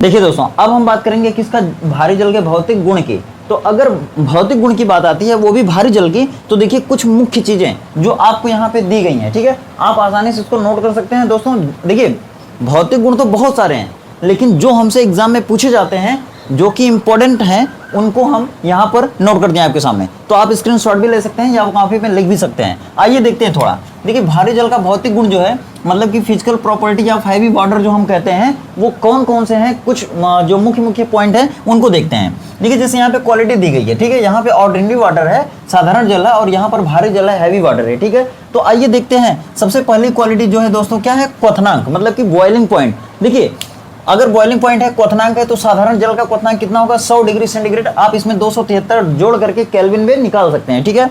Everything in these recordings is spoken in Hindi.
देखिए दोस्तों, अब हम बात करेंगे किसका, भारी जल के भौतिक गुण की। तो अगर भौतिक गुण की बात आती है वो भी भारी जल की, तो देखिए कुछ मुख्य चीजें जो आपको यहाँ पे दी गई हैं, ठीक है, आप आसानी से इसको नोट कर सकते हैं। दोस्तों देखिए, भौतिक गुण तो बहुत सारे हैं, लेकिन जो हमसे एग्जाम में पूछे जाते हैं जो कि इंपॉर्टेंट हैं उनको हम यहाँ पर नोट कर दिए आपके सामने। तो आप स्क्रीनशॉट भी ले सकते हैं या कॉपी में लिख भी सकते हैं। आइए देखते हैं थोड़ा। देखिए भारी जल का भौतिक गुण जो है, मतलब कि फिजिकल प्रॉपर्टी या हैवी वाटर जो हम कहते हैं, वो कौन कौन से हैं, कुछ जो मुख्य मुख्य पॉइंट हैं उनको देखते हैं। देखिए जैसे यहाँ पे क्वालिटी दी गई है, ठीक है, यहाँ पे ऑर्डिनरी वाटर है, साधारण जल है, और यहाँ पर भारी जल है, हैवी वाटर है, ठीक है। तो आइए देखते हैं। सबसे पहली क्वालिटी जो है दोस्तों क्या है, क्वथनांक, मतलब कि बॉइलिंग पॉइंट। देखिए अगर बॉइलिंग पॉइंट है, क्वथनांक है, तो साधारण जल का क्वथनांक कितना होगा, 100 डिग्री सेंटीग्रेड। आप इसमें 273 जोड़ करके केल्विन में निकाल सकते हैं, ठीक है।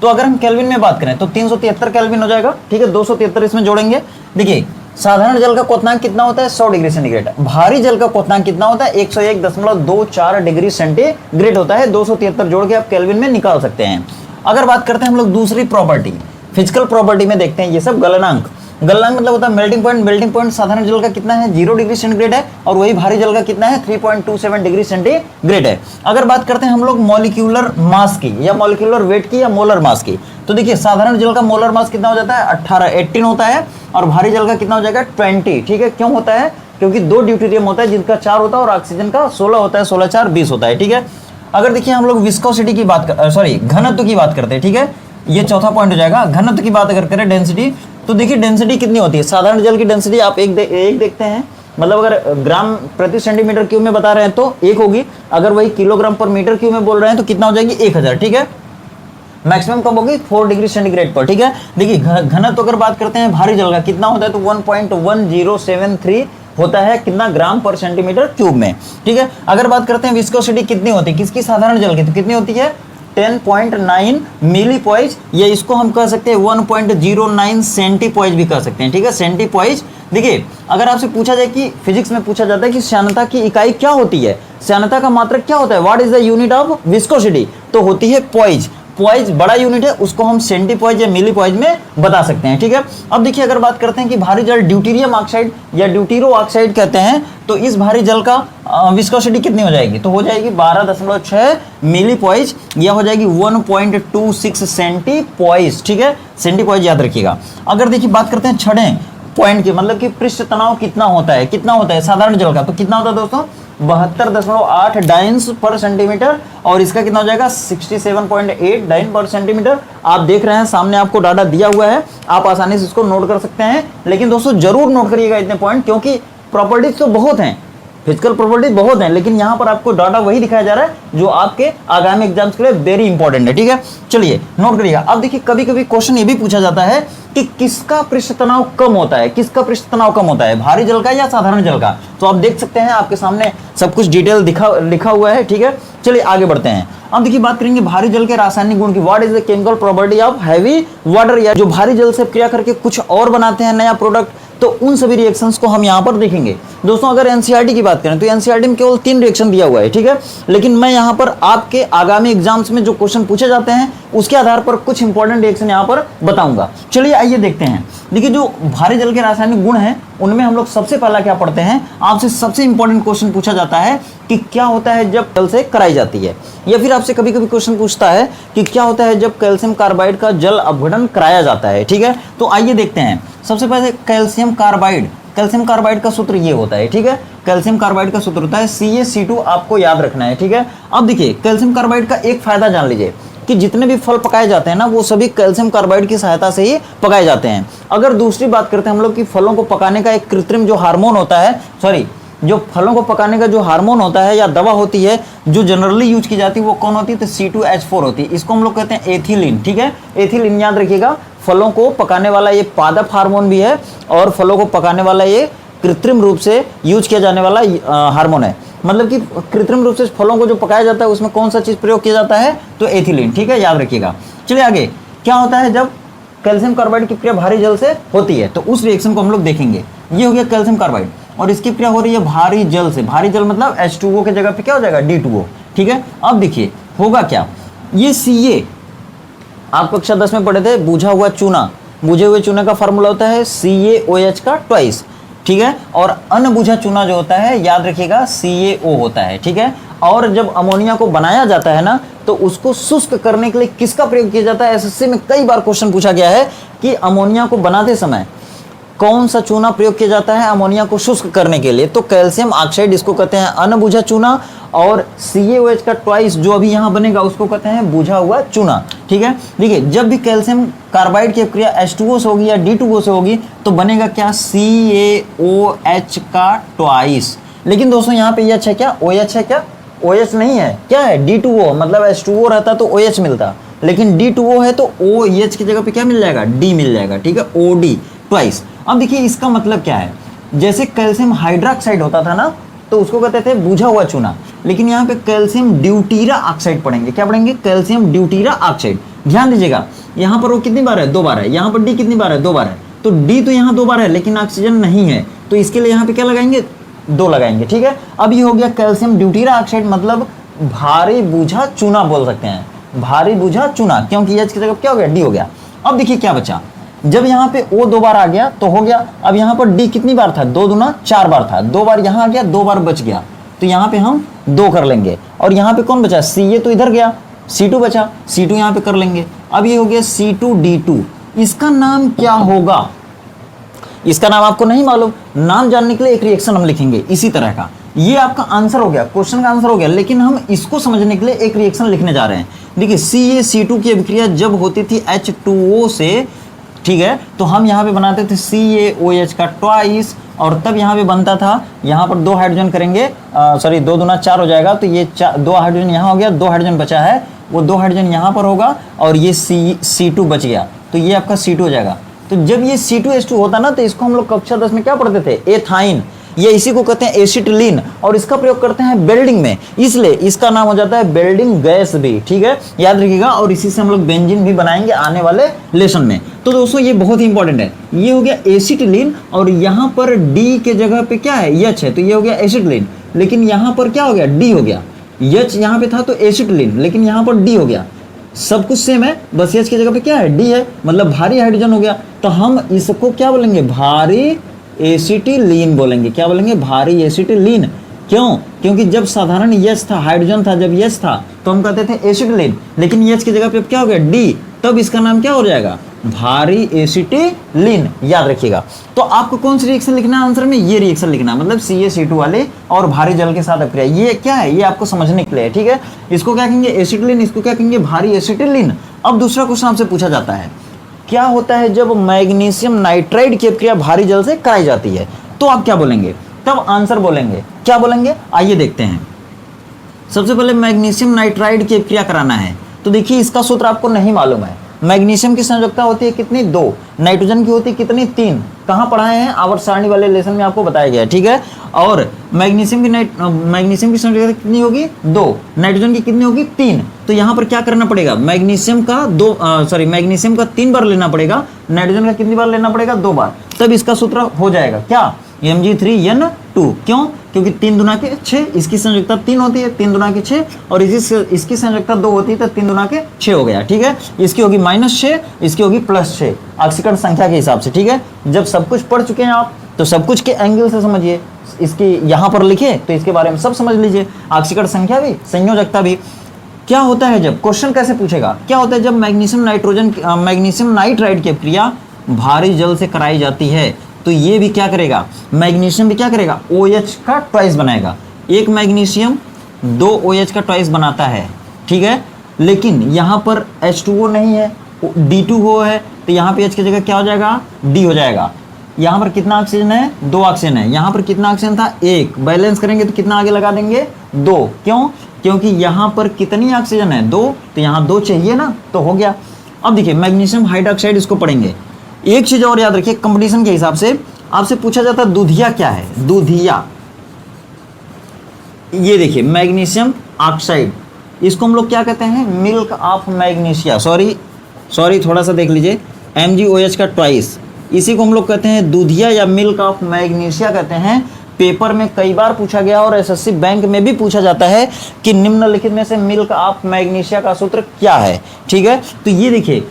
तो अगर हम केल्विन में बात करें तो 373 केल्विन हो जाएगा, ठीक है, 273 इसमें जोड़ेंगे। देखिए साधारण जल का क्वथनांक कितना होता है, 100 डिग्री सेंटीग्रेड। भारी जल का क्वथनांक कितना होता है, 101.24 डिग्री सेंटीग्रेड होता है। 273 जोड़ के आप केल्विन में निकाल सकते हैं। अगर बात करते हैं हम लोग दूसरी प्रॉपर्टी, फिजिकल प्रॉपर्टी में देखते हैं ये सब गलनांक। गलनांक मतलब होता है मेल्टिंग पॉइंट। मेल्टिंग पॉइंट साधारण जल का कितना है, 0 डिग्री सेंटीग्रेड है, और वही भारी जल का कितना है, 3.27 डिग्री सेंटीग्रेड है। अगर बात करते हैं हम लोग मॉलिक्यूलर मास की, या मॉलिक्यूलर वेट की, या मोलर मास की, तो देखिए साधारण जल का मोलर मास कितना हो जाता है, 18 होता है, और भारी जल का कितना हो जाएगा, 20, ठीक है। क्यों होता है, क्योंकि 2 ड्यूटेरियम होता है जिनका 4 होता है, और ऑक्सीजन का 16 होता है, 16 4 20 होता है, ठीक है। अगर देखिए हम लोग विस्कोसिटी की बात घनत्व की बात करते हैं, ठीक है, ये चौथा पॉइंट हो जाएगा। घनत्व की बात अगर करें, डेंसिटी, तो देखिए डेंसिटी कितनी होती है, साधारण जल की डेंसिटी आप एक देखते हैं, मतलब अगर ग्राम प्रति सेंटीमीटर क्यूब में बता रहे हैं तो 1 होगी, अगर वही किलोग्राम पर मीटर क्यूब में बोल रहे हैं तो कितना हो जाएगी, 1000, ठीक है। मैक्सिमम कब होगी, 4 डिग्री सेंटीग्रेड पर, ठीक है। देखिए घनत्व अगर बात करते हैं भारी जल का कितना होता है, तो 1.1073 होता है, कितना, ग्राम पर सेंटीमीटर क्यूब में, ठीक है। अगर बात करते हैं विस्कोसिटी कितनी होती है किसकी, साधारण जल की, तो कितनी होती है, 10.9 मिलीपॉइज, या इसको हम कह सकते हैं 1.09 सेंटीपॉइज भी कह सकते हैं, ठीक है, सेंटीपॉइज। देखिए अगर आपसे पूछा जाए कि फिजिक्स में पूछा जाता है कि श्यानता की इकाई क्या होती है, श्यानता का मात्रक क्या होता है, what is the unit of viscosity, तो होती है पॉइज। पॉइज बड़ा यूनिट है, उसको हम सेंटीपॉइज या मिलीपॉइज में बता सकते हैं, ठीक है। अब देखिए अगर बात करते हैं कि भारी जल ड्यूटीरियम ऑक्साइड या ड्यूटीरो ऑक्साइड कहते हैं, तो इस भारी जल का विस्कोसिटी कितनी हो जाएगी, तो हो जाएगी 12.6 मिलीपॉइज, या हो जाएगी 1.26 सेंटीपॉइज, ठीक है, सेंटीपॉइज याद रखिएगा। अगर देखिए बात करते हैं छठे पॉइंट की, मतलब कि पृष्ठ तनाव कितना होता है साधारण जल का, तो कितना होता है दोस्तों, 72.8 डाइन्स पर सेंटीमीटर, और इसका कितना हो जाएगा, 67.8 डाइन पर सेंटीमीटर। आप देख रहे हैं सामने आपको डाटा दिया हुआ है, आप आसानी से इसको नोट कर सकते हैं। लेकिन दोस्तों जरूर नोट करिएगा इतने पॉइंट, क्योंकि प्रॉपर्टीज तो बहुत हैं, फिजिकल प्रॉपर्टीज बहुत हैं, लेकिन यहाँ पर आपको डाटा वही दिखाया जा रहा है जो आपके आगामी एग्जाम्स के लिए वेरी इंपॉर्टेंट है, ठीक है। चलिए नोट करिएगा। अब देखिए कभी कभी क्वेश्चन ये भी पूछा जाता है कि किसका पृष्ठ तनाव कम होता है, किसका पृष्ठ तनाव कम होता है, भारी जल का या साधारण जल का। तो आप देख सकते हैं आपके सामने सब कुछ डिटेल लिखा हुआ है, ठीक है। चलिए आगे बढ़ते हैं। अब देखिए बात करेंगे भारी जल के रासायनिक गुण की, what is the chemical property of heavy water, या जो भारी जल से क्रिया करके कुछ और बनाते हैं नया प्रोडक्ट, तो उन सभी रिएक्शंस को हम यहाँ पर देखेंगे। दोस्तों अगर एनसीईआरटी की बात करें तो एनसीईआरटी में केवल 3 रिएक्शन दिया हुआ है, ठीक है, लेकिन मैं यहाँ पर आपके आगामी एग्जाम्स में जो क्वेश्चन पूछे जाते हैं उसके आधार पर कुछ इंपॉर्टेंट रिएक्शन यहाँ पर बताऊंगा। चलिए आइए देखते हैं। देखिए जो भारी जल के रासायनिक गुण हैं उनमें हम लोग सबसे पहला क्या पढ़ते हैं, आपसे सबसे इंपॉर्टेंट क्वेश्चन पूछा जाता है कि क्या होता है जब जल से कराई जाती है, या फिर आपसे कभी कभी क्वेश्चन पूछता है कि क्या होता है जब कैल्शियम कार्बाइड का जल अपघटन कराया जाता है, ठीक है। तो आइए देखते हैं। सबसे पहले कैल्शियम कार्बाइड का सूत्र ये होता है, ठीक है, कैल्शियम कार्बाइड का सूत्र होता है CaC2, आपको याद रखना है, ठीक है। अब देखिए कैल्शियम कार्बाइड का एक फायदा जान लीजिए कि जितने भी फल पकाए जाते हैं ना, वो सभी कैल्शियम कार्बाइड की सहायता से ही पकाए जाते हैं। अगर दूसरी बात करते हैं हम लोग कि फलों को पकाने का एक कृत्रिम जो हार्मोन होता है, जो फलों को पकाने का जो हार्मोन होता है या दवा होती है जो जनरली यूज की जाती है, वो कौन होती है, तो C2H4 होती है। इसको हम लोग कहते हैं एथिलीन, ठीक है। एथिलीन याद रखिएगा, फलों को पकाने वाला ये पादप हार्मोन भी है, और फलों को पकाने वाला ये कृत्रिम रूप से यूज किया जाने वाला हार्मोन है। मतलब कि कृत्रिम रूप से फलों को जो पकाया जाता है उसमें कौन सा चीज प्रयोग किया जाता है, तो एथिलीन, ठीक है, याद रखिएगा। चलिए आगे, क्या होता है जब कैल्शियम कार्बाइड की क्रिया भारी जल से होती है, तो उस रिएक्शन को हम लोग देखेंगे। ये हो गया कैल्शियम कार्बाइड, और इसकी क्रिया हो रही है भारी जल से। भारी जल मतलब H2O के जगह पे क्या हो जाएगा, D2O, ठीक है। अब देखिए होगा क्या, ये Ca आप कक्षा 10 में पढ़े थे, बुझा हुआ चूना, बुझे हुए चूने का फॉर्मूला होता है CaOH का ट्वाइस, ठीक है। और अनबुझा चूना जो होता है याद रखिएगा CaO होता है, ठीक है। और जब अमोनिया को बनाया जाता है ना तो उसको शुष्क करने के लिए किसका प्रयोग किया जाता है? एसएससी में कई बार क्वेश्चन पूछा गया है कि अमोनिया को बनाते समय कौन सा चूना प्रयोग किया जाता है अमोनिया को शुष्क करने के लिए? तो कैल्शियम ऑक्साइड इसको कहते हैं अनबुझा चूना, और CaOH का ट्वाइस जो अभी यहाँ बनेगा उसको कहते हैं बुझा हुआ चूना, ठीक है। देखिए जब भी कैल्शियम कार्बाइड की क्रिया H2O से होगी या D2O से होगी तो बनेगा क्या? CaOH का ट्वाइस। लेकिन दोस्तों यहाँ पे OH है क्या? OH है क्या? OH नहीं है, क्या है? D2O, मतलब H2O रहता तो OH मिलता, लेकिन D2O है तो OH की जगह पे क्या मिल जाएगा? D मिल जाएगा, ठीक है, OD ट्वाइस। अब देखिए इसका मतलब क्या है, जैसे कैल्शियम हाइड्रोक्साइड होता था ना तो उसको कहते थे बुझा हुआ चूना, लेकिन यहाँ पे कैल्शियम ड्यूटीरा ऑक्साइड पढ़ेंगे। क्या पढ़ेंगे? कैल्शियम ड्यूटीरा ऑक्साइड। ध्यान दीजिएगा यहाँ पर वो कितनी बार है? 2 बार है। यहाँ पर D कितनी बार है? 2 बार है। तो D तो यहाँ 2 बार है लेकिन ऑक्सीजन नहीं है, तो इसके लिए यहाँ पे क्या लगाएंगे? 2 लगाएंगे, ठीक है। अब ये हो गया कैल्शियम ड्यूटीरा ऑक्साइड, मतलब भारी बुझा चूना बोल सकते हैं, भारी बुझा चूना, क्योंकि H की जगह क्या हो गया? D हो गया। अब देखिए क्या बचा, जब यहाँ पे O 2 बार आ गया तो हो गया। अब यहाँ पर D कितनी बार था? 2 दूना 4 बार था, 2 बार यहाँ आ गया, 2 बार बच गया, तो यहाँ पे हम 2 कर लेंगे। और यहाँ पे कौन बचा? Ca तो इधर गया, C2 बचा, C2 यहाँ पे कर लेंगे। अब ये हो गया C2D2। इसका नाम क्या होगा? इसका नाम आपको नहीं मालूम, नाम जानने के लिए एक रिएक्शन हम लिखेंगे इसी तरह का। ये आपका आंसर हो गया, क्वेश्चन का आंसर हो गया, लेकिन हम इसको समझने के लिए एक रिएक्शन लिखने जा रहे हैं। देखिए CaC2 की अभिक्रिया जब होती थी H2O से, ठीक है, तो हम यहाँ पे बनाते थे CaOH का ट्वाइस, और तब यहाँ पे बनता था, यहाँ पर 2 हाइड्रोजन करेंगे, सॉरी 2 दूना 4 हो जाएगा, तो ये 2 हाइड्रोजन यहाँ हो गया, 2 हाइड्रोजन बचा है, वो 2 हाइड्रोजन यहाँ पर होगा, और ये C2 बच गया, तो ये आपका C2 हो जाएगा। तो जब ये C2H2 होता ना तो इसको हम लोग कक्षा 10 में क्या पढ़ते थे? एथाइन, ये इसी को कहते हैं एसिटिलीन, और इसका प्रयोग करते हैं वेल्डिंग में, इसलिए इसका नाम हो जाता है वेल्डिंग गैस भी, ठीक है, याद रखिएगा। और इसी से हम लोग बेंजीन भी बनाएंगे आने वाले लेसन में। तो दोस्तों ये बहुत ही इंपॉर्टेंट है, ये हो गया एसिटिलीन, और यहाँ पर D के जगह पे क्या है? H है, तो ये हो गया एसिटिलीन, लेकिन यहाँ पर क्या हो गया? D हो गया। H यहाँ पे था तो एसिटिलीन, लेकिन यहाँ पर D हो गया। सब कुछ सेम है, बस H की जगह पे क्या है? D है, मतलब भारी हाइड्रोजन हो गया, तो हम इसको क्या बोलेंगे? भारी एसिटिलीन बोलेंगे। क्या बोलेंगे? भारी एसिटिलीन। क्यों? क्योंकि जब साधारण H था, हाइड्रोजन था, जब H था तो हम कहते थे एसिटिलीन, लेकिन H की जगह पे क्या हो गया? D, तब इसका नाम क्या हो जाएगा? भारी एसिटिलीन, याद रखिएगा। तो आपको कौन सी रिएक्शन लिखना है आंसर में? ये रिएक्शन लिखना है, मतलब CaC2 वाले और भारी जल के साथ अभिक्रिया। ये क्या है? ये आपको समझने के लिए है, ठीक है। इसको क्या कहेंगे? एसिटिलीन, इसको क्या कहेंगे? भारी एसिटिलीन। अब दूसरा क्वेश्चन आपसे पूछा जाता है, क्या होता है जब मैग्नीशियम नाइट्राइड की अभिक्रिया भारी जल से कराई जाती है? तो आप क्या बोलेंगे? तब आंसर बोलेंगे, क्या बोलेंगे? आइए देखते हैं। सबसे पहले मैग्नीशियम नाइट्राइड की अभिक्रिया कराना है, तो देखिए इसका सूत्र आपको नहीं मालूम है। मैग्नीशियम की संयोजकता होती है कितनी? 2। नाइट्रोजन की होती है कितनी? 3। कहाँ पढ़ाए हैं? आवर्त सारणी वाले लेसन में आपको बताया गया है, ठीक है। और मैग्नीशियम की संयोजकता कितनी होगी? 2। नाइट्रोजन की कितनी होगी? 3। तो यहाँ पर क्या करना पड़ेगा? मैग्नीशियम का 3 बार लेना पड़ेगा, नाइट्रोजन का कितनी बार लेना पड़ेगा? 2 बार, तब इसका सूत्र हो जाएगा क्या? Mg3N2। क्यों? क्योंकि 3 दूना के 6, इसकी संयोजकता 3 होती है, 3 दूना के 6, और इसकी संयोजकता 2 होती है, तो 3 दूना के 6 हो गया, ठीक है। इसकी होगी -6, इसकी होगी +6, ऑक्सीकरण संख्या के हिसाब से, ठीक है। जब सब कुछ पढ़ चुके हैं आप तो सब कुछ के एंगल से समझिए, इसकी यहाँ पर लिखे तो इसके बारे में सब समझ लीजिए, ऑक्सीकरण संख्या भी, संयोजकता भी। क्या होता है जब, क्वेश्चन कैसे पूछेगा, क्या होता है जब मैग्नीशियम नाइट्राइड की अभिक्रिया भारी जल से कराई जाती है, तो ये भी क्या करेगा? मैग्नीशियम भी क्या करेगा? OH का ट्वाइस बनाएगा। एक मैग्नीशियम 2 OH का ट्वाइस बनाता है, ठीक है, लेकिन यहाँ पर H2O नहीं है, D2O है, तो यहाँ पे H की जगह क्या हो जाएगा? D हो जाएगा। यहाँ पर कितना ऑक्सीजन है? 2 ऑक्सीजन है। यहाँ पर कितना ऑक्सीजन था? 1। बैलेंस करेंगे तो कितना आगे लगा देंगे? 2। क्यों? क्योंकि यहाँ पर कितनी ऑक्सीजन है? 2, तो यहाँ 2 चाहिए ना, तो हो गया। अब देखिए मैग्नीशियम हाइड्रोक्साइड, इसको पढ़ेंगे। एक चीज और याद रखिए, कंपटीशन के हिसाब से आपसे पूछा जाता है दूधिया क्या है? दूधिया, ये देखिए मैग्नीशियम ऑक्साइड, इसको हम लोग क्या कहते हैं? मिल्क ऑफ मैग्नीशिया, सॉरी थोड़ा सा देख लीजिए, MgOH का ट्वाइस, इसी को हम लोग कहते हैं दूधिया या मिल्क ऑफ मैग्नीशिया कहते हैं। पेपर में कई बार पूछा गया और एसएससी बैंक में भी पूछा जाता है कि निम्नलिखित में से मिल्क ऑफ मैग्नीशिया का सूत्र क्या है, ठीक है। तो ये देखिए,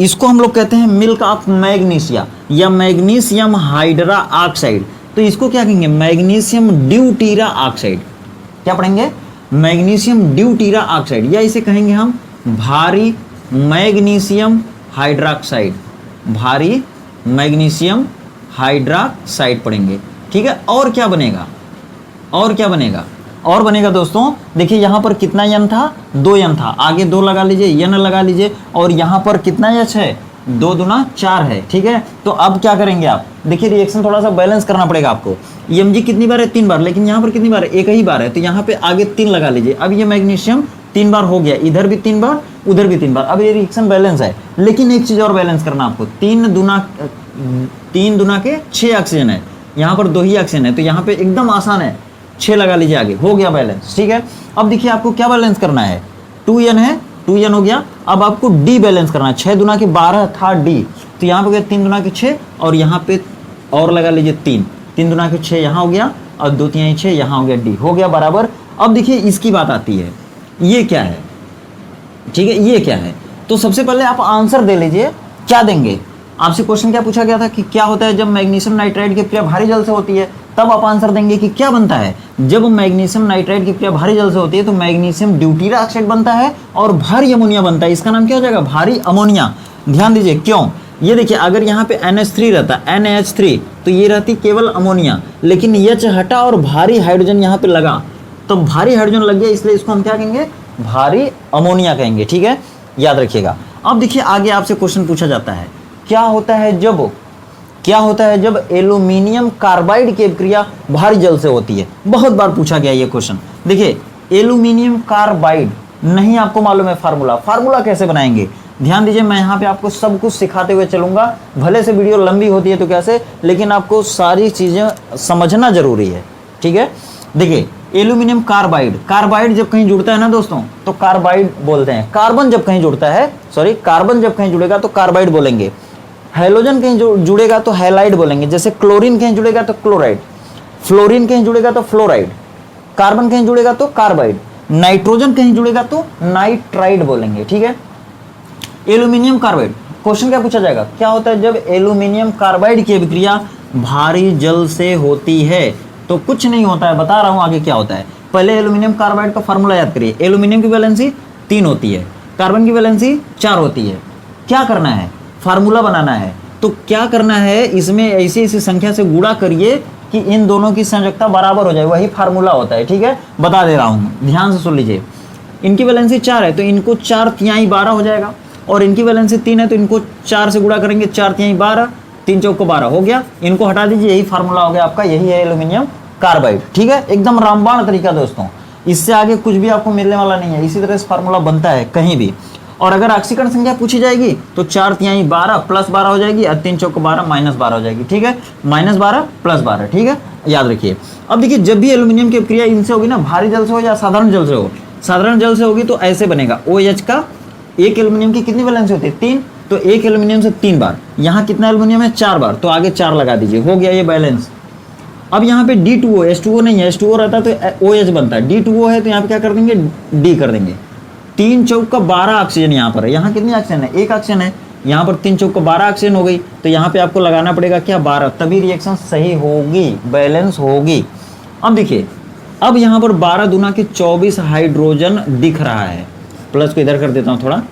इसको हम लोग कहते हैं मिल्क ऑफ मैग्नीशिया या मैग्नीशियम हाइड्रा ऑक्साइड, तो इसको क्या कहेंगे, मैग्नीशियम ड्यूटीरा ऑक्साइड। क्या पढ़ेंगे, मैग्नीशियम ड्यूटीरा ऑक्साइड, या इसे कहेंगे हम भारी मैग्नीशियम हाइड्रोक्साइड, भारी मैग्नीशियम हाइड्रोक्साइड पढ़ेंगे। ठीक है, और क्या बनेगा, और क्या बनेगा, और बनेगा दोस्तों, देखिए यहाँ पर कितना यन था, 2 यन था, आगे 2 लगा लीजिए, यन लगा लीजिए, और यहाँ पर कितना एच है, 2 दूना 4 है। ठीक है, तो अब क्या करेंगे आप, देखिए रिएक्शन थोड़ा सा बैलेंस करना पड़ेगा आपको। Mg कितनी बार है, 3 बार, लेकिन यहाँ पर कितनी बार है, 1 ही बार है, तो यहाँ पे आगे 3 लगा लीजिए। अब ये मैग्नीशियम 3 बार हो गया, इधर भी 3 बार, उधर भी 3 बार, अब ये रिएक्शन बैलेंस है। लेकिन एक चीज और बैलेंस करना आपको, 3 दूना के 6 ऑक्सीजन है, यहाँ पर 2 ही ऑक्सीजन है, तो यहाँ पे एकदम आसान है, 6 लगा लीजिए आगे, हो गया बैलेंस। ठीक है, अब देखिए आपको क्या बैलेंस करना है, 2n है, 2n हो गया। अब आपको डी बैलेंस करना है, 6 दूना के 12 था डी, तो यहाँ पे गया 3 दूना के 6, और यहाँ पे और लगा लीजिए 3 दूना के 6 यहाँ हो गया, और 2 3 6 यहाँ हो गया, डी हो गया बराबर। अब देखिए इसकी बात आती है, ये क्या है, ठीक है, ये क्या है, तो सबसे पहले आप आंसर दे लीजिए, क्या देंगे। आपसे क्वेश्चन क्या पूछा गया था कि क्या होता है जब मैग्नीशियम नाइट्राइड की क्रिया भारी जल से होती है, तब आप आंसर देंगे कि क्या बनता है जब मैग्नीशियम नाइट्राइड की क्रिया भारी जल से होती है, तो मैग्नीशियम ड्यूटीरा ऑक्साइड बनता है और भारी अमोनिया बनता है। इसका नाम क्या हो जाएगा, भारी अमोनिया। ध्यान दीजिए क्यों, ये देखिए अगर यहाँ पे NH3 रहता, NH3, तो ये रहती केवल अमोनिया, लेकिन H हटा और भारी हाइड्रोजन यहाँ पे लगा, तो भारी हाइड्रोजन लग गया, इसलिए इसको हम क्या कहेंगे, भारी अमोनिया कहेंगे। ठीक है, याद रखिएगा। अब देखिए आगे आपसे क्वेश्चन पूछा जाता है, क्या होता है जब एल्यूमिनियम कार्बाइड की अभिक्रिया भारी जल से होती है। बहुत बार पूछा गया ये क्वेश्चन। देखिए एल्यूमिनियम कार्बाइड नहीं आपको मालूम है फार्मूला कैसे बनाएंगे, ध्यान दीजिए, मैं यहाँ पे आपको सब कुछ सिखाते हुए चलूंगा, भले से वीडियो लंबी होती है तो कैसे, लेकिन आपको सारी चीजें समझना जरूरी है। ठीक है, देखिए एल्यूमिनियम कार्बाइड जब कहीं जुड़ता है ना दोस्तों, तो कार्बाइड बोलते हैं। कार्बन जब कहीं जुड़ेगा तो कार्बाइड बोलेंगे। हैलोजन कहीं जुड़ेगा तो हैलाइड बोलेंगे। जैसे क्लोरीन कहीं जुड़ेगा तो क्लोराइड, फ्लोरीन कहीं जुड़ेगा तो फ्लोराइड, कार्बन कहीं जुड़ेगा तो कार्बाइड, नाइट्रोजन कहीं जुड़ेगा तो नाइट्राइड बोलेंगे। ठीक है, एल्यूमिनियम कार्बाइड, क्वेश्चन क्या पूछा जाएगा, क्या होता है जब एल्यूमिनियम कार्बाइड की अभिक्रिया भारी जल से होती है, तो कुछ नहीं होता है, बता रहा हूं आगे क्या होता है। पहले एल्यूमिनियम कार्बाइड का फार्मूला याद करिए, एल्यूमिनियम की वैलेंसी 3 होती है, कार्बन की वैलेंसी 4 होती है। क्या करना है, फार्मूला बनाना है, तो क्या करना है, इसमें ऐसी संख्या से गुणा करिए कि इन दोनों की संयोजकता बराबर हो जाए, वही फार्मूला होता है। ठीक है, बता दे रहा हूं, ध्यान से सुन लीजिए। इनकी वैलेंसी 4 है तो इनको 4 तिहाई 12 हो जाएगा, और इनकी वैलेंसी 3 है तो इनको 4 से गुणा करेंगे, 4 तिहाई 12, 3 चौको 12 हो गया, इनको हटा दीजिए, यही फार्मूला हो गया आपका, यही है एल्यूमिनियम कार्बाइड। ठीक है, एकदम रामबाण तरीका दोस्तों, इससे आगे कुछ भी आपको मिलने वाला नहीं है, इसी तरह से फार्मूला बनता है कहीं भी। और अगर ऑक्सीकरण संख्या पूछी जाएगी तो 4 तिहाई 12 प्लस 12 हो जाएगी, और 3 चौको 12 माइनस 12 हो जाएगी। ठीक है, -12 प्लस 12। ठीक है, याद रखिए। अब देखिए जब भी एल्यूमिनियम की अभिक्रिया इनसे होगी ना, भारी जल से हो या साधारण जल से हो, साधारण जल से होगी तो ऐसे बनेगा, OH का एक एल्यूमिनियम की कितनी वैलेंसी होती है, 3, तो एक एल्यूमिनियम से 3 बार, यहाँ कितना एल्यूमिनियम है, 4 बार, तो आगे 4 लगा दीजिए, हो गया ये बैलेंस। अब यहाँ पे D2O, H2O नहीं है, H2O रहता तो OH बनता है, D2O है तो यहाँ पे क्या कर देंगे, D कर देंगे। 3 चौका 12 ऑक्सीजन यहाँ पर है, यहाँ कितनी ऑक्सीजन है, 1 ऑक्सीजन है, यहाँ पर 3 चौका 12 ऑक्सीजन हो गई, तो यहाँ पे आपको लगाना पड़ेगा क्या, 12, तभी रिएक्शन सही होगी, बैलेंस होगी। अब देखिए, अब यहाँ पर 12 दूना के 24 हाइड्रोजन दिख रहा है, प्लस को इधर कर देता हूँ थोड़ा,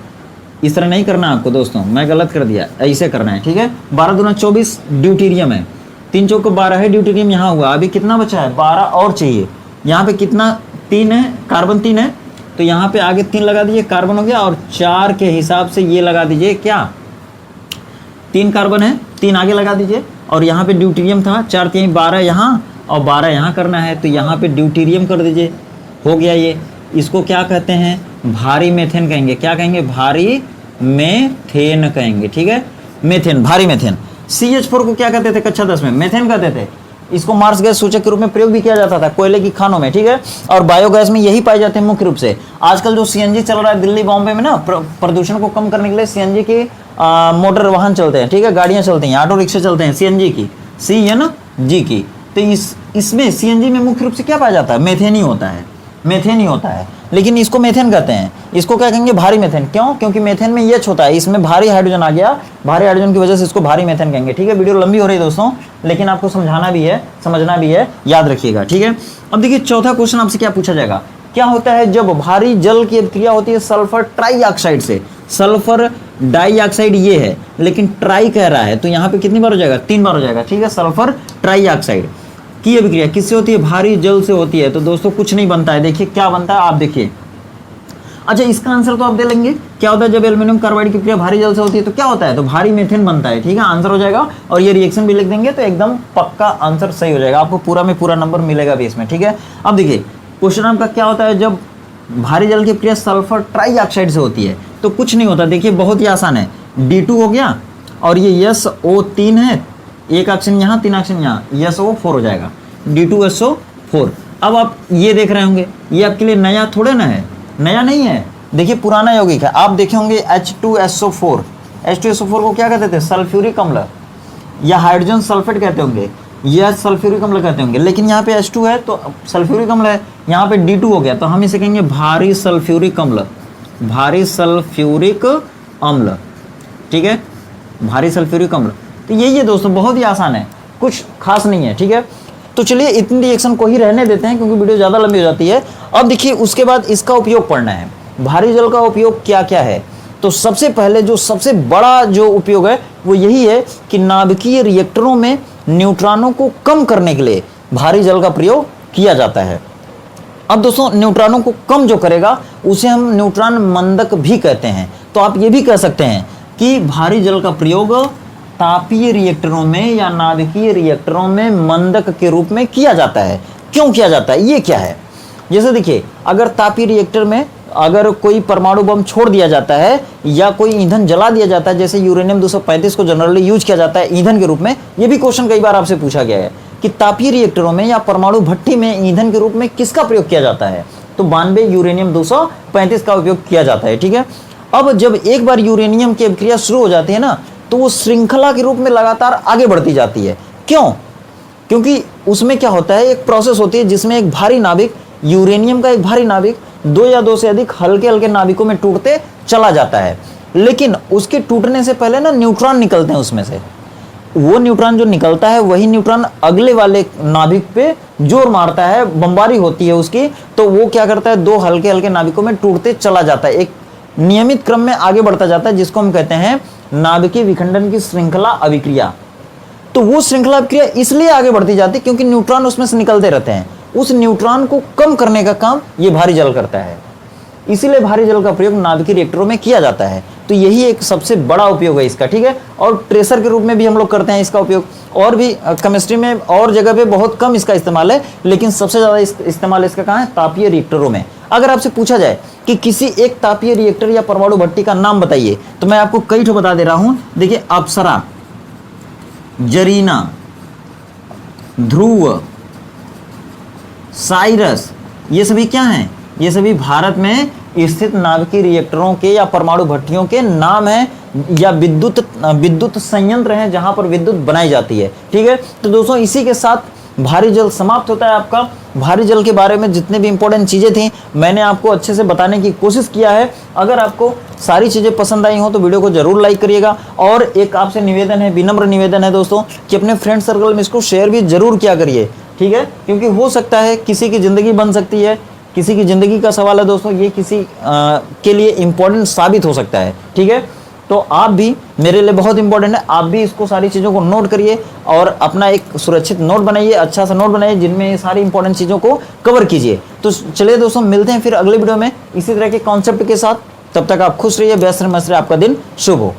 इस तरह नहीं करना आपको दोस्तों, मैं गलत कर दिया, ऐसे करना है। ठीक है, 12 दूना 24 ड्यूटीरियम है, 3 चौको 12 है, ड्यूटीरियम यहाँ हुआ, अभी कितना बचा है, 12 और चाहिए। यहाँ पे कितना, 3 है, कार्बन 3 है, तो यहाँ पे आगे 3 लगा दीजिए, कार्बन हो गया, और 4 के हिसाब से ये लगा दीजिए, क्या 3 कार्बन है, 3 आगे लगा दीजिए, और यहाँ पे ड्यूटीरियम था, 4 3 12 यहाँ और 12 यहाँ करना है, तो यहाँ पे ड्यूटीरियम कर दीजिए, हो गया ये। इसको क्या कहते हैं, भारी मेथेन कहेंगे। क्या कहेंगे, भारी मेथेन कहेंगे। ठीक है, मेथेन, भारी मेथेन। CH4 को क्या कहते थे कक्षा 10 में, मेथेन कहते थे। इसको मार्स गैस सूचक के रूप में प्रयोग भी किया जाता था कोयले की खानों में। ठीक है, और बायोगैस में यही पाए जाते हैं मुख्य रूप से। आजकल जो CNG चल रहा है दिल्ली बॉम्बे में ना, प्रदूषण को कम करने के लिए CNG के मोटर वाहन चलते हैं। ठीक है, गाड़ियां चलती हैं, ऑटो रिक्शा चलते हैं CNG की, CNG की। तो इसमें CNG में मुख्य रूप से क्या पाया जाता है, मेथेन ही होता है, मेथेन ही होता है। लेकिन इसको मेथेन कहते हैं। इसको क्या कहेंगे? भारी मेथेन। क्यों? क्योंकि मेथेन में ये होता है, इसमें भारी हाइड्रोजन आ गया, भारी हाइड्रोजन की वजह से इसको भारी मेथेन कहेंगे। ठीक है, वीडियो लंबी हो रही है दोस्तों, लेकिन आपको समझाना भी है, समझना भी है, याद रखिएगा। ठीक है, अब देखिए चौथा क्वेश्चन आपसे क्या पूछा जाएगा, क्या होता है जब भारी जल की अभिक्रिया होती है सल्फर ट्राइऑक्साइड से। सल्फर डाइऑक्साइड ये है, लेकिन ट्राई कह रहा है, तो यहाँ पे कितनी बार हो जाएगा? 3 बार हो जाएगा। ठीक है, सल्फर ट्राइऑक्साइड की अभिक्रिया किससे होती है? भारी जल से होती है। तो दोस्तों कुछ नहीं बनता है, देखिए क्या बनता है, आप देखिए। अच्छा, इसका आंसर तो आप दे लेंगे, क्या होता है जब एल्यूमिनियम कार्बाइड की क्रिया भारी जल से होती है तो क्या होता है? तो भारी मेथेन बनता है। ठीक है, आंसर हो जाएगा, और ये रिएक्शन भी लिख देंगे तो एकदम पक्का आंसर सही हो जाएगा, आपको पूरा में पूरा नंबर मिलेगा भी इसमें। ठीक है, अब देखिए क्वेश्चन आपका क्या होता है जब भारी जल की क्रिया सल्फर ट्राइऑक्साइड से होती है, तो कुछ नहीं होता। देखिए बहुत ही आसान है, D2 हो गया और ये SO3 है, एक ऑक्सीजन यहाँ, 3 ऑक्सीजन यहाँ, SO4 हो जाएगा, D2SO4। अब आप ये देख रहे होंगे, ये आपके लिए नया थोड़े ना है, नया नहीं है, देखिए पुराना यौगिक है। आप देखे होंगे H2SO4, H2SO4 को क्या कहते थे? सल्फ्यूरिक अम्ल या हाइड्रोजन सल्फेट कहते होंगे, यह सल्फ्यूरिक अम्ल कहते होंगे, लेकिन यहाँ पे H2 है तो सल्फ्यूरिक अम्ल है, यहाँ पे D2 हो गया, तो हम इसे कहेंगे भारी सल्फ्यूरिक अम्ल, भारी सल्फ्यूरिक अम्ल। ठीक है, भारी सल्फ्यूरिक अम्ल। तो यही है दोस्तों, बहुत ही आसान है, कुछ खास नहीं है। ठीक है, तो चलिए इतनी रिएक्शन को ही रहने देते हैं क्योंकि वीडियो ज़्यादा लंबी हो जाती है। अब देखिए उसके बाद इसका उपयोग पढ़ना है, भारी जल का उपयोग क्या क्या है। तो सबसे पहले जो सबसे बड़ा जो उपयोग है वो यही है कि नाभिकीय रिएक्टरों में न्यूट्रॉनों को कम करने के लिए भारी जल का प्रयोग किया जाता है। अब दोस्तों न्यूट्रॉनों को कम जो करेगा उसे हम न्यूट्रॉन मंदक भी कहते हैं। तो आप ये भी कह सकते हैं कि भारी जल का प्रयोग तापीय रिएक्टरों में या नाभिकीय रिएक्टरों में मंदक के रूप में किया जाता है। क्यों किया जाता है, ये क्या है? जैसे देखिए, अगर तापीय रिएक्टर में अगर कोई परमाणु बम छोड़ दिया जाता है या कोई ईंधन जला दिया जाता है, जैसे यूरेनियम 235 को जनरली यूज किया जाता है ईंधन के रूप में, ये भी क्वेश्चन कई बार आपसे पूछा गया है कि तापीय रिएक्टरों में या परमाणु भट्टी में ईंधन के रूप में किसका प्रयोग किया जाता है? तो 92 यूरेनियम 235 का उपयोग किया जाता है। ठीक है, अब जब एक बार यूरेनियम की अभिक्रिया शुरू हो जाती है ना, तो वो श्रृंखला के रूप में लगातार आगे बढ़ती जाती है। क्यों? क्योंकि उसमें क्या होता है, एक प्रोसेस होती है जिसमें एक भारी नाभिक, यूरेनियम का एक भारी नाभिक 2 या 2 से अधिक हल्के हल्के नाभिकों में टूटते चला जाता है, लेकिन उसके टूटने से पहले ना न्यूट्रॉन निकलते हैं उसमें से। वो न्यूट्रॉन जो निकलता है वही न्यूट्रॉन अगले वाले नाभिक पे जोर मारता है, बमबारी होती है उसकी, तो वो क्या करता है 2 हल्के हल्के नाभिकों में टूटते चला जाता है, एक नियमित क्रम में आगे बढ़ता जाता है, जिसको हम कहते हैं नाभिकीय विखंडन की श्रृंखला अभिक्रिया। तो वो श्रृंखला अभिक्रिया इसलिए आगे बढ़ती जाती है क्योंकि न्यूट्रॉन उसमें से निकलते रहते हैं। उस न्यूट्रॉन को कम करने का काम ये भारी जल करता है, इसीलिए भारी जल का प्रयोग नाभिकीय रिएक्टरों में किया जाता है। तो यही एक सबसे बड़ा उपयोग है इसका। ठीक है, और ट्रेसर के रूप में भी हम लोग करते हैं इसका उपयोग, और भी केमिस्ट्री में और जगह पे बहुत कम इसका इस्तेमाल है, लेकिन सबसे ज़्यादा इस्तेमाल इसका कहाँ है? तापीय रिएक्टरों में। अगर आपसे पूछा जाए कि किसी एक तापीय रिएक्टर या परमाणु भट्टी का नाम बताइए, तो मैं आपको कई ठो बता दे रहा हूं। देखिए, अप्सरा, जरीना, ध्रुव, साइरस, ये सभी क्या हैं? ये सभी भारत में स्थित नाभिकीय रिएक्टरों के या परमाणु भट्टियों के नाम हैं, या विद्युत संयंत्र हैं जहां पर विद्युत बनाई जाती है। ठीक है, तो दोस्तों इसी के साथ भारी जल समाप्त होता है आपका। भारी जल के बारे में जितने भी इंपॉर्टेंट चीज़ें थी मैंने आपको अच्छे से बताने की कोशिश किया है। अगर आपको सारी चीज़ें पसंद आई हो तो वीडियो को जरूर लाइक करिएगा, और एक आपसे निवेदन है, विनम्र निवेदन है दोस्तों, कि अपने फ्रेंड सर्कल में इसको शेयर भी जरूर किया करिए। ठीक है, क्योंकि हो सकता है किसी की ज़िंदगी बन सकती है, किसी की ज़िंदगी का सवाल है दोस्तों, ये किसी के लिए इम्पोर्टेंट साबित हो सकता है। ठीक है, तो आप भी मेरे लिए बहुत इंपॉर्टेंट है, आप भी इसको सारी चीज़ों को नोट करिए और अपना एक सुरक्षित नोट बनाइए, अच्छा सा नोट बनाइए जिनमें ये सारी इंपॉर्टेंट चीज़ों को कवर कीजिए। तो चलिए दोस्तों, मिलते हैं फिर अगले वीडियो में इसी तरह के कॉन्सेप्ट के साथ। तब तक आप खुश रहिए, व्यस्त रहिए, आपका दिन शुभ हो।